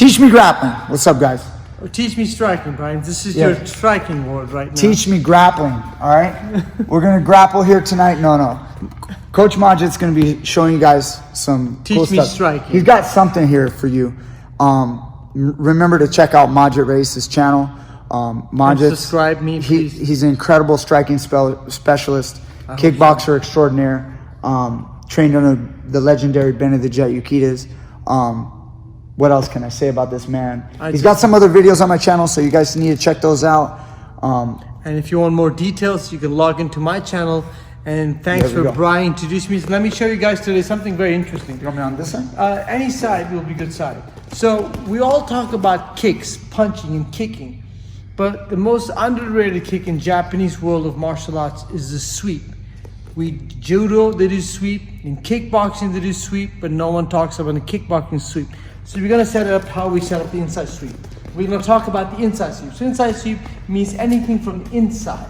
Teach me grappling. What's up, guys? Or teach me striking, Brian. This is your striking word right now. Teach me grappling, all right? We're going to grapple here tonight. No. Coach Majid's going to be showing you guys some cool stuff. Teach me striking. He's got something here for you. Remember to check out Majid Race's channel. Majid, subscribe me, please. He's an incredible striking specialist, kickboxer extraordinaire, trained under the legendary Benedict Yukitas. What else can I say about this man? He's got some other videos on my channel, so you guys need to check those out. And if you want more details, you can log into my channel. And thanks for Brian introducing me. So let me show you guys today something very interesting. You want me on this side? Any side will be good side. So we all talk about kicks, punching and kicking. But the most underrated kick in Japanese world of martial arts is the sweep. Judo, they do sweep. In kickboxing, they do sweep. But no one talks about the kickboxing sweep. So we're going to set it up how we set up the inside sweep. We're going to talk about the inside sweep. So inside sweep means anything from the inside.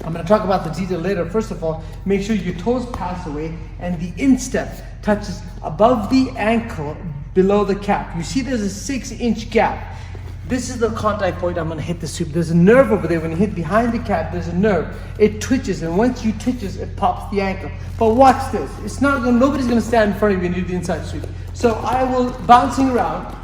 I'm going to talk about the detail later. First of all, make sure your toes pass away and the instep touches above the ankle below the calf. You see there's a 6-inch gap. This is the contact point I'm going to hit the sweep. There's a nerve over there. When you hit behind the calf, there's a nerve. It twitches, and once you twitches, it pops the ankle. But watch this. It's not going. Nobody's going to stand in front of you and do the inside sweep. So I will, bouncing around,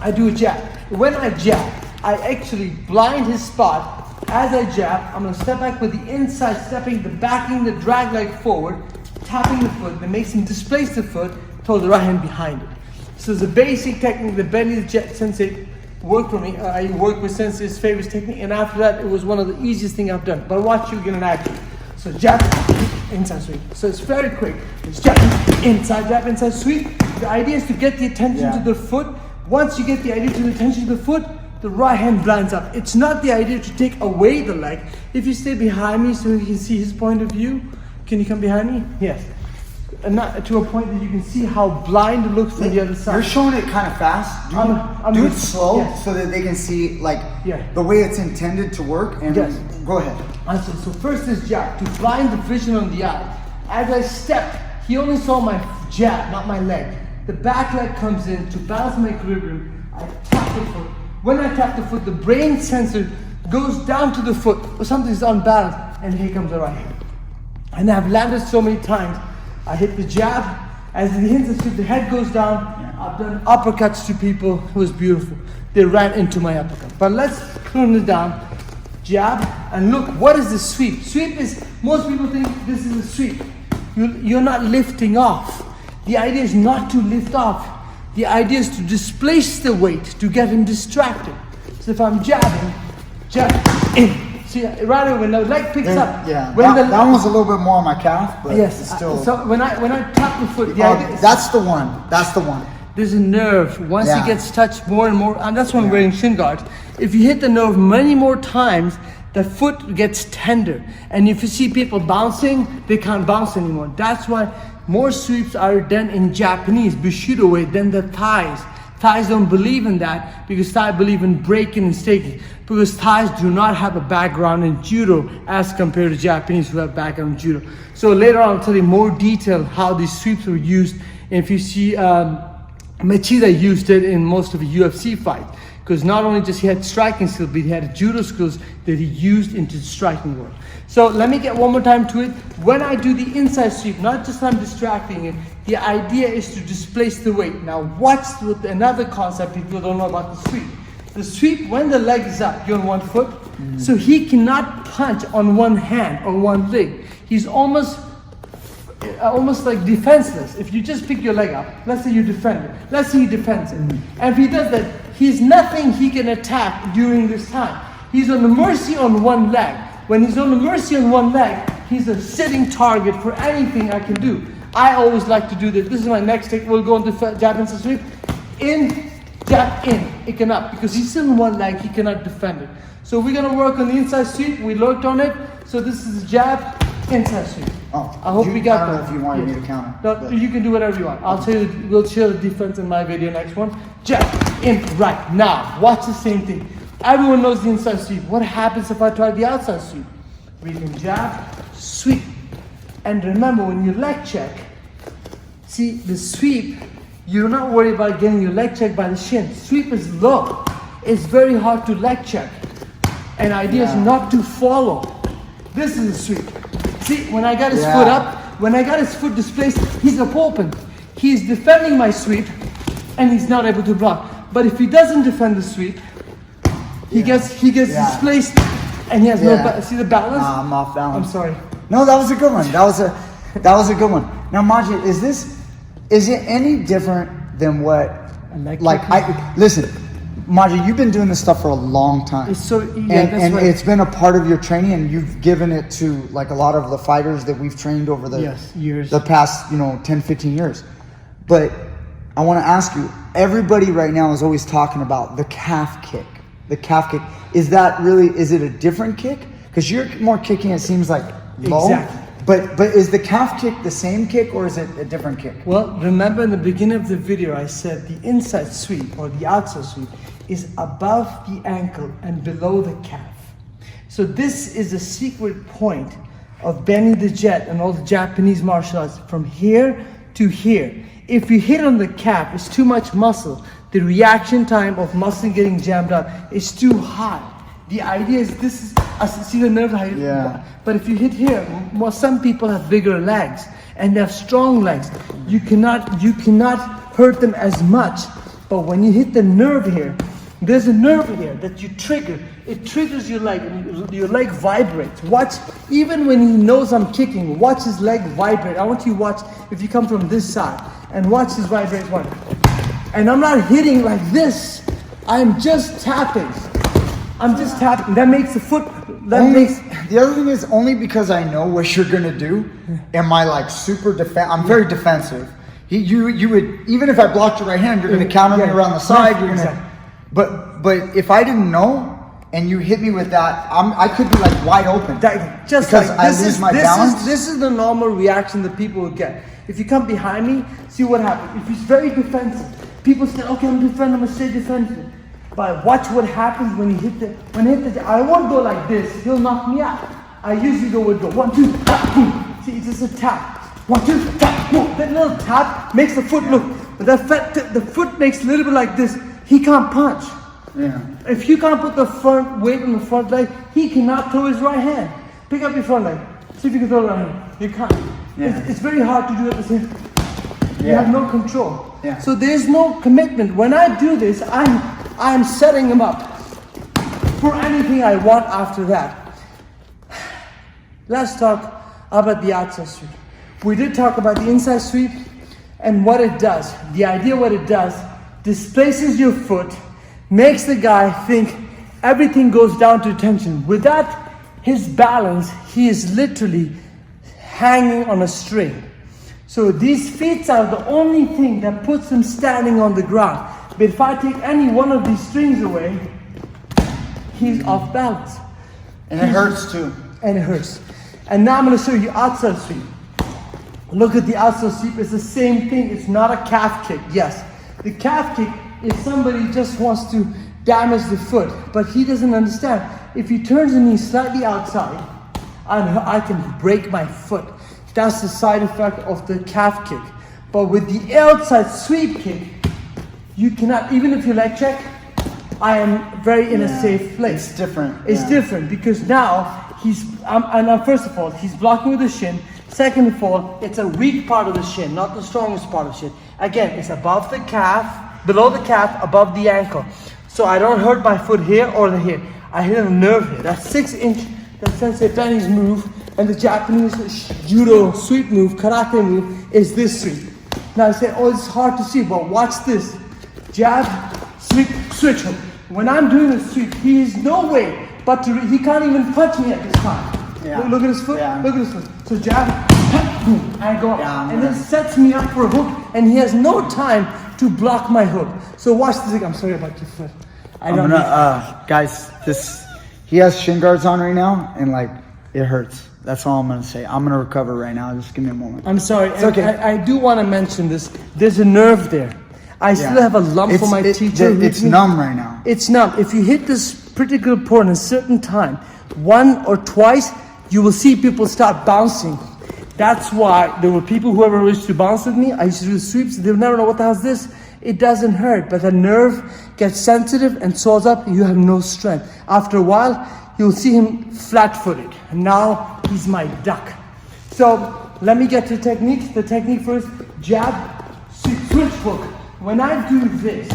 I do a jab. When I jab, I actually blind his spot. As I jab, I'm going to step back with the inside, stepping, the backing the drag leg forward, tapping the foot, that makes him displace the foot, throw the right hand behind it. So it's a basic technique that Benny the Jet Sensei worked for me. I worked with Sensei's favorite technique, and after that, it was one of the easiest things I've done. But watch you get an action. So jab, inside sweep. So it's very quick. It's jab, inside sweep. The idea is to get the attention to the foot. Once you get the idea to the attention to the foot, the right hand blinds up. It's not the idea to take away the leg. If you stay behind me so you can see his point of view. Can you come behind me? Yes. And not to a point that you can see how blind it looks from the other side. You're showing it kind of fast. Do it slow so that they can see the way it's intended to work. And go ahead. So first is jab, to blind the vision on the eye. As I stepped, he only saw my jab, not my leg. The back leg comes in to balance my equilibrium. I tap the foot. When I tap the foot, the brain sensor goes down to the foot, or something's unbalanced, and here comes the right hand. And I've landed so many times. I hit the jab, as it hits the sweep, the head goes down. I've done uppercuts to people. It was beautiful. They ran into my uppercut. But let's turn it down. Jab, and look, what is the sweep? Sweep is, most people think this is a sweep. You're not lifting off. The idea is not to lift off. The idea is to displace the weight, to get him distracted. So if I'm jabbing, jab, in. See, right away when the leg picks up. Yeah, that one's a little bit more on my calf, but it's still. So when I tap the foot, that's the one. That's the one. There's a nerve. Once it gets touched more and more, and that's why I'm wearing shin guards. If you hit the nerve many more times, the foot gets tender. And if you see people bouncing, they can't bounce anymore. That's why more sweeps are done in Japanese Bushido way than the Thais. Thais don't believe in that because Thais believe in breaking and staking. Because Thais do not have a background in judo as compared to Japanese who have background in judo. So later on I'll tell you more detail how these sweeps were used. And if you see Machida used it in most of the UFC fights. Because not only just he had striking skills, but he had judo skills that he used into the striking world. So let me get one more time to it. When I do the inside sweep, not just I'm distracting it, the idea is to displace the weight. Now what's with another concept people don't know about the sweep? The sweep, when the leg is up, you're on one foot, so he cannot punch on one hand or one leg. He's almost like defenseless. If you just pick your leg up, let's say you defend it, let's say he defends it. And if he does that, he's nothing he can attack during this time. He's on the mercy on one leg. When he's on the mercy on one leg, he's a sitting target for anything I can do. I always like to do this. This is my next take. We'll go into jab inside sweep. In, jab in. It cannot, because he's still on one leg, he cannot defend it. So we're gonna work on the inside sweep. We worked on it. So this is jab, inside sweep. I hope we got that. I don't know if you wanted me to counter. No, you can do whatever you want. I'll tell you, we'll share the defense in my video next one. Jab, in, right. Now, watch the same thing. Everyone knows the inside sweep. What happens if I try the outside sweep? We can jab, sweep. And remember, when you leg check, see the sweep You're not worried about getting your leg checked by the shin. Sweep is low. It's very hard to leg check. And idea is not to follow. This is a sweep. See, when I got his foot up, when I got his foot displaced, he's up open. He's defending my sweep, and he's not able to block. But if he doesn't defend the sweep, he gets displaced, and he has no. See the balance? I'm off balance. I'm sorry. No, that was a good one. That was a good one. Now, Majid, is it any different than what? Listen, Majid, you've been doing this stuff for a long time. It's so and right. It's been a part of your training, and you've given it to like a lot of the fighters that we've trained over the years, the past 10, 15 years. But I want to ask you, everybody right now is always talking about the calf kick. The calf kick. Is it a different kick? Because you're more kicking, it seems like low. Exactly. But is the calf kick the same kick, or is it a different kick? Well, remember in the beginning of the video, I said the inside sweep or the outside sweep is above the ankle and below the calf. So this is a secret point of Benny the Jet and all the Japanese martial arts, from here to here. If you hit on the calf, it's too much muscle. The reaction time of muscle getting jammed up is too high. The idea is see the nerve height. Yeah. But if you hit here, some people have bigger legs and they have strong legs. You cannot hurt them as much. But when you hit the nerve here, there's a nerve here that you trigger. It triggers your leg, and your leg vibrates. Watch, even when he knows I'm kicking, watch his leg vibrate. I want you to watch, if you come from this side, and watch his vibrate. And I'm not hitting like this. I'm just tapping. That makes the foot. The other thing is, only because I know what you're gonna do, am I like super I'm very defensive. You would, even if I blocked your right hand, you're gonna counter me around the side. You're gonna. But if I didn't know and you hit me with that, I could be like wide open. Just because like I lose my balance. This is the normal reaction that people will get. If you come behind me, see what happens. If he's very defensive, people say, "Okay, I'm gonna stay defensive." But watch what happens when he hit the. I won't go like this. He'll knock me out. I usually go 1, 2, tap, boom. See, it's just a tap. 1, 2, tap, boom. That little tap makes the foot look. But the foot makes a little bit like this. He can't punch. Yeah. If you can't put the front weight on the front leg, he cannot throw his right hand. Pick up your front leg. See if you can throw the right hand. You can't. Yeah. It's very hard to do at the same. You have no control. Yeah. So there's no commitment. When I do this, I'm setting him up for anything I want after that. Let's talk about the outside sweep. We did talk about the inside sweep and what it does. The idea what it does, displaces your foot, makes the guy think everything goes down to tension. Without his balance, he is literally hanging on a string. So these feet are the only thing that puts him standing on the ground. But if I take any one of these strings away, he's off balance. And it hurts too. And it hurts. And now I'm going to show you outside sweep. Look at the outside sweep. It's the same thing. It's not a calf kick. Yes, the calf kick is somebody just wants to damage the foot, but he doesn't understand. If he turns the knee slightly outside, I can break my foot. That's the side effect of the calf kick. But with the outside sweep kick, you cannot, even if you leg check, I am very in a safe place. It's different. It's different because now first of all, he's blocking with the shin. Second of all, it's a weak part of the shin, not the strongest part of the shin. Again, it's above the calf, below the calf, above the ankle. So I don't hurt my foot here or here. I hit a nerve here. That's 6 inch. That Sensei Benny's move and the Japanese judo sweep move, karate move, is this sweep. Now I say, oh, it's hard to see, but watch this. Jab, sweep, switch hook. When I'm doing a sweep, he is no way but he can't even punch me at this time. Yeah. Look at his foot, look at his foot. So jab, boom, I go up. And then sets me up for a hook, and he has no time to block my hook. So watch this. I'm sorry about your foot. Guys, he has shin guards on right now, and like, it hurts. That's all I'm gonna say. I'm gonna recover right now. Just give me a moment. I'm sorry. It's okay. I do want to mention this. There's a nerve there. I still have a lump for my teacher. It's numb right now. It's numb. If you hit this particular point at a certain time, 1 or twice, you will see people start bouncing. That's why there were people who ever wished to bounce with me. I used to do the sweeps. They'll never know what the hell is this. It doesn't hurt, but the nerve gets sensitive and swells up. You have no strength. After a while, you'll see him flat-footed. And now he's my duck. So let me get to techniques. The technique first, jab, switch hook. When I do this,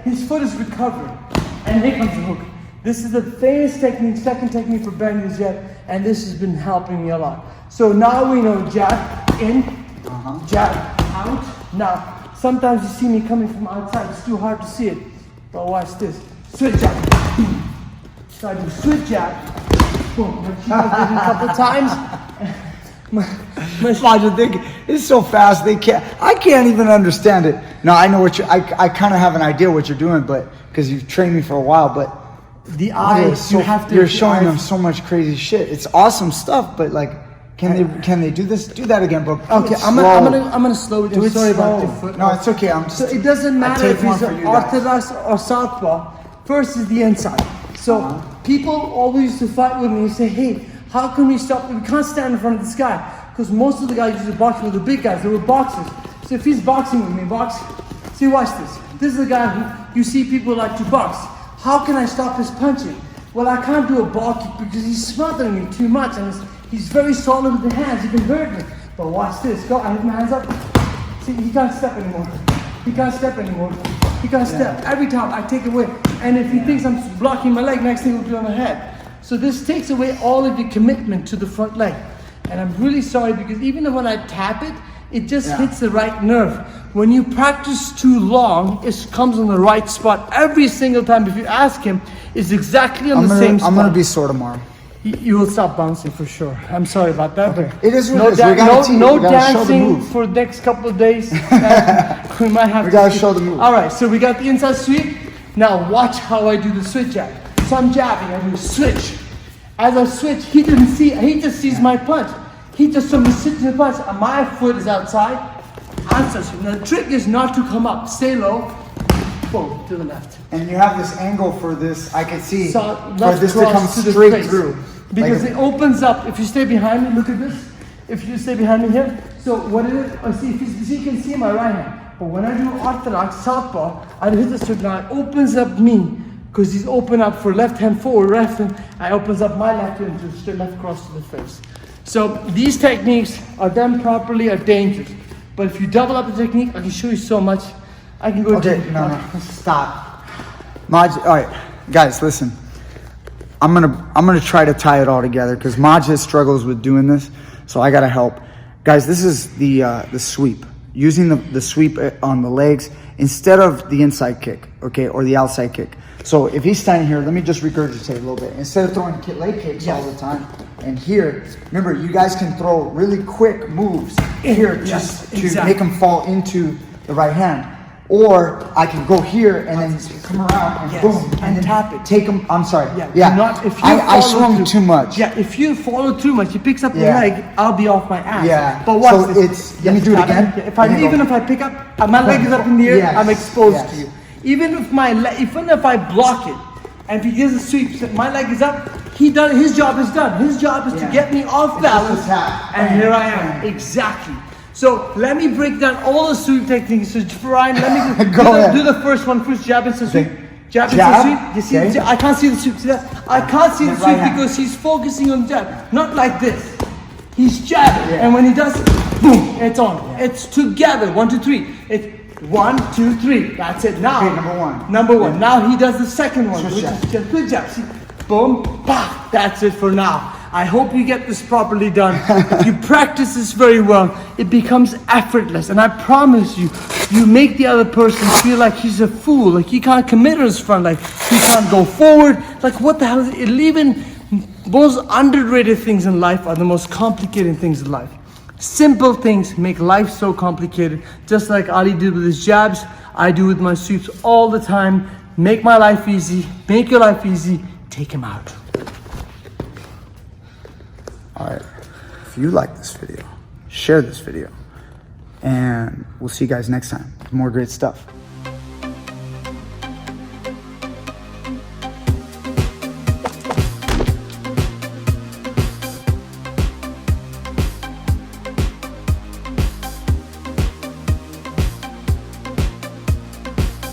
his foot is recovering, and here comes the hook. This is the famous technique, second technique for bending his jab, and this has been helping me a lot. So now we know jab in, jab out. Now, sometimes you see me coming from outside, it's too hard to see it. But watch this. Switch jab. So I do switch jab. Boom. Repeat it a couple times. It's so fast I can't even understand it. No, I know what I kind of have an idea what you're doing, but because you've trained me for a while, but the eyes, you're showing them so much crazy shit. It's awesome stuff, but like, can they do this? Do that again, bro. Okay, I'm gonna slow it down. Sorry about your foot. No, it's okay. So it doesn't matter if he's orthodox or southpaw. First is the inside. So people always used to fight with me and say, hey, how can we stop? We can't stand in front of this guy. Because most of the guys used to box with the big guys. They were boxers. So if he's boxing with me, see, watch this. This is the guy who you see people like to box. How can I stop his punching? Well, I can't do a ball kick because he's smothering me too much. And he's very solid with the hands. He can hurt me. But watch this. Go, I have my hands up. See, he can't step anymore. He can't step anymore. He can't step. Every time I take away. And if he thinks I'm blocking my leg, next thing he'll do on the head. So this takes away all of your commitment to the front leg. And I'm really sorry because even when I tap it, it just hits the right nerve. When you practice too long, it comes on the right spot every single time. If you ask him, it's exactly on the same spot. I'm going to be sore tomorrow. You will stop bouncing for sure. I'm sorry about that. Okay. It is no dancing for the next couple of days. We might have to show the move. All right, so we got the inside sweep. Now watch how I do the switch jab. So I'm jabbing, I do switch. As I switch, he just sees my punch. He just saw me sitting in the punch. My foot is outside. Now the trick is not to come up. Stay low. Boom, to the left. And you have this angle for this, I can see, so for this to come straight through. Because it opens up. If you stay behind me, look at this. If you stay behind me here, so what it is, I see, if you can see my right hand. But when I do orthodox southpaw, I hit the straight line. It opens up me. Because he's open up for left hand forward, left hand, I opens up my left hand to straight left cross to the face. So these techniques are done properly are dangerous. But if you double up the technique, I can show you so much. I can go no, stop. Maj, all right, guys, listen. I'm gonna try to tie it all together because Majid struggles with doing this, so I gotta help. Guys, this is the sweep. Using the sweep on the legs instead of the inside kick, okay, or the outside kick. So if he's standing here, let me just regurgitate a little bit. Instead of throwing leg kicks all the time, and here, remember, you guys can throw really quick moves here just to make them fall into the right hand. Or I can go here and then come around and boom, and then tap it. Take them. I'm sorry. If I swung too much. Yeah, if you follow too much, he picks up the leg, I'll be off my ass. Yeah. But watch this. Let me do it again. Even if I pick up, my leg is up in the air, I'm exposed to you. Even if I block it, and if he gives a sweep, my leg is up, his job is done. His job is to get me off balance, and here I am. Exactly. So let me break down all the sweep techniques. So Brian, let me do the first one first. Jab into sweep. Jab into sweep. You see? I can't see the sweep. See that? I can't see the sweep because he's focusing on jab. Not like this. He's jabbing, and when he does, boom, it's on. It's together. 1, 2, 3. It's 1, 2, 3. That's it. Now, number one. Now he does the second one, which is just good jab. See, boom, paf. That's it for now. I hope you get this properly done. If you practice this very well, it becomes effortless. And I promise you, you make the other person feel like he's a fool, like he can't commit on his front, like he can't go forward. Like what the hell is it? Even most underrated things in life are the most complicated things in life. Simple things make life so complicated. Just like Ali did with his jabs, I do with my sweeps all the time. Make my life easy, make your life easy, take him out. Alright, if you like this video, share this video, and we'll see you guys next time with more great stuff.